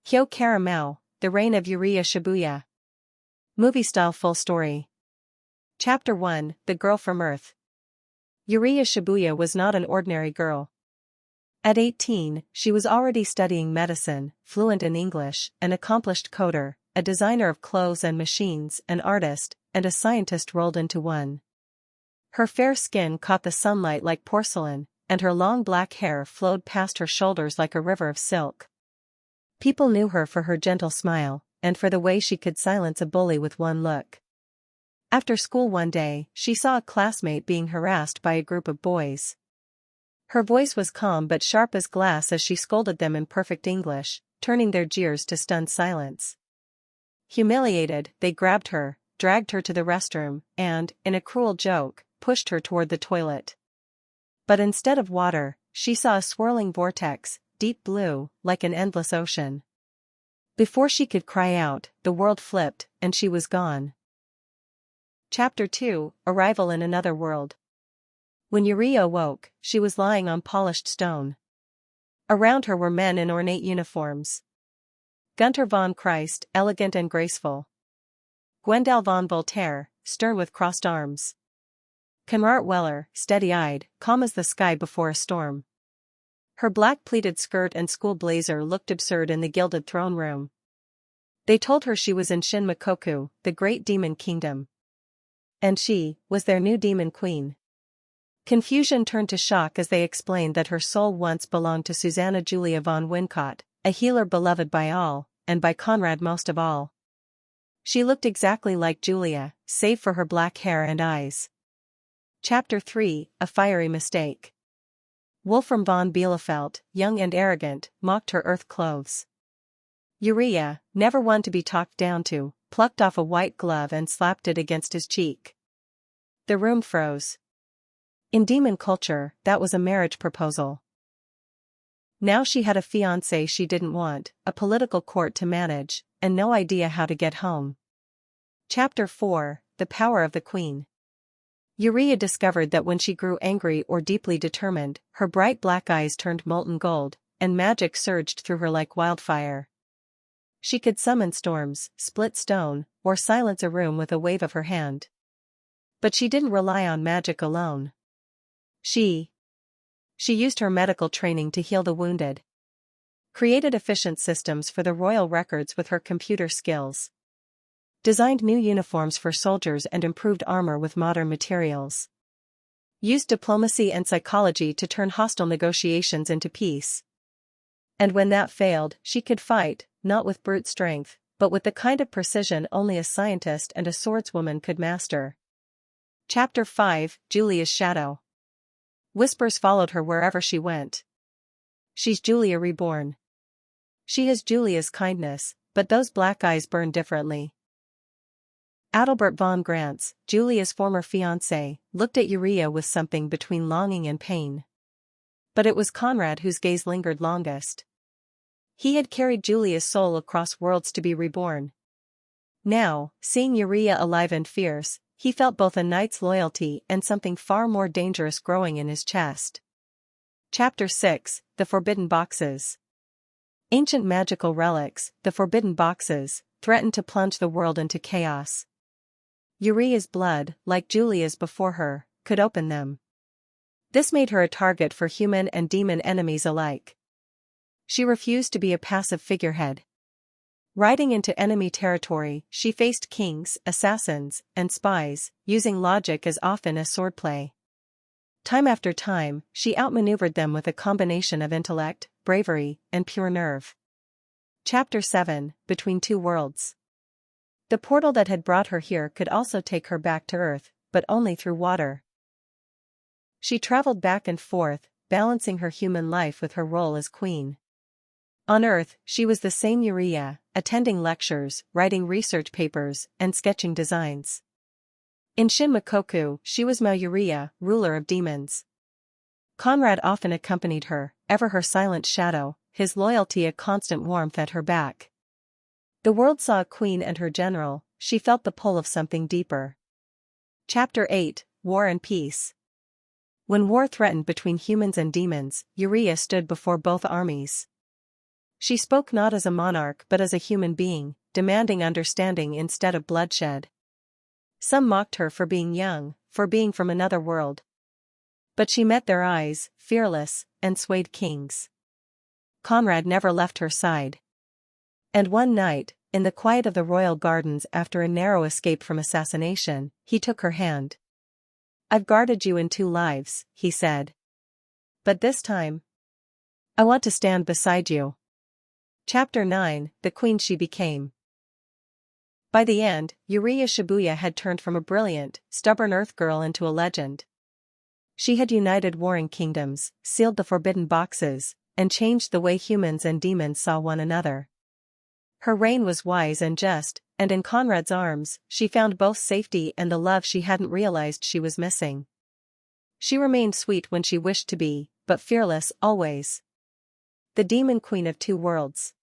Kyo Kara Maoh, The Reign of Yuriya Shibuya. Movie-style full story. Chapter 1, The Girl from Earth. Yuriya Shibuya was not an ordinary girl. At 18, she was already studying medicine, fluent in English, an accomplished coder, a designer of clothes and machines, an artist, and a scientist rolled into one. Her fair skin caught the sunlight like porcelain, and her long black hair flowed past her shoulders like a river of silk. People knew her for her gentle smile, and for the way she could silence a bully with one look. After school one day, she saw a classmate being harassed by a group of boys. Her voice was calm but sharp as glass as she scolded them in perfect English, turning their jeers to stunned silence. Humiliated, they grabbed her, dragged her to the restroom, and, in a cruel joke, pushed her toward the toilet. But instead of water, she saw a swirling vortex, deep blue, like an endless ocean. Before she could cry out, the world flipped, and she was gone. Chapter 2, Arrival in Another World. When Yuriya awoke, she was lying on polished stone. Around her were men in ornate uniforms. Gunther von Christ, elegant and graceful. Gwendal von Voltaire, stern with crossed arms. Conrart Weller, steady-eyed, calm as the sky before a storm. Her black pleated skirt and school blazer looked absurd in the gilded throne room. They told her she was in Shinmakoku, the great demon kingdom. And she was their new demon queen. Confusion turned to shock as they explained that her soul once belonged to Susanna Julia von Wincott, a healer beloved by all, and by Conrad most of all. She looked exactly like Julia, save for her black hair and eyes. Chapter 3, A Fiery Mistake. Wolfram von Bielefeld, young and arrogant, mocked her earth clothes. Yuriya, never one to be talked down to, plucked off a white glove and slapped it against his cheek. The room froze. In demon culture, that was a marriage proposal. Now she had a fiancé she didn't want, a political court to manage, and no idea how to get home. Chapter 4, The Power of the Queen. Yuriya discovered that when she grew angry or deeply determined, her bright black eyes turned molten gold, and magic surged through her like wildfire. She could summon storms, split stone, or silence a room with a wave of her hand. But she didn't rely on magic alone. She used her medical training to heal the wounded. Created efficient systems for the royal records with her computer skills. Designed new uniforms for soldiers and improved armor with modern materials. Used diplomacy and psychology to turn hostile negotiations into peace. And when that failed, she could fight, not with brute strength, but with the kind of precision only a scientist and a swordswoman could master. Chapter 5, Julia's Shadow. Whispers followed her wherever she went. She's Julia reborn. She has Julia's kindness, but those black eyes burn differently. Adalbert von Grantz, Julia's former fiancé, looked at Yuriya with something between longing and pain. But it was Conrad whose gaze lingered longest. He had carried Julia's soul across worlds to be reborn. Now, seeing Yuriya alive and fierce, he felt both a knight's loyalty and something far more dangerous growing in his chest. Chapter 6, The Forbidden Boxes. Ancient magical relics, the Forbidden Boxes, threatened to plunge the world into chaos. Yuriya's blood, like Julia's before her, could open them. This made her a target for human and demon enemies alike. She refused to be a passive figurehead. Riding into enemy territory, she faced kings, assassins, and spies, using logic as often as swordplay. Time after time, she outmaneuvered them with a combination of intellect, bravery, and pure nerve. Chapter 7, Between Two Worlds. The portal that had brought her here could also take her back to Earth, but only through water. She traveled back and forth, balancing her human life with her role as queen. On Earth, she was the same Yuriya, attending lectures, writing research papers, and sketching designs. In Shinmakoku, she was Maoh Yuriya, ruler of demons. Conrad often accompanied her, ever her silent shadow, his loyalty a constant warmth at her back. The world saw a queen and her general, she felt the pull of something deeper. Chapter 8, War and Peace. When war threatened between humans and demons, Yuriya stood before both armies. She spoke not as a monarch but as a human being, demanding understanding instead of bloodshed. Some mocked her for being young, for being from another world. But she met their eyes, fearless, and swayed kings. Conrad never left her side. And one night, in the quiet of the royal gardens after a narrow escape from assassination, he took her hand. "I've guarded you in 2 lives," he said. "But this time, I want to stand beside you." Chapter 9, The Queen She Became. By the end, Yuriya Shibuya had turned from a brilliant, stubborn Earth girl into a legend. She had united warring kingdoms, sealed the forbidden boxes, and changed the way humans and demons saw one another. Her reign was wise and just, and in Conrad's arms, she found both safety and the love she hadn't realized she was missing. She remained sweet when she wished to be, but fearless always. The demon queen of 2 worlds.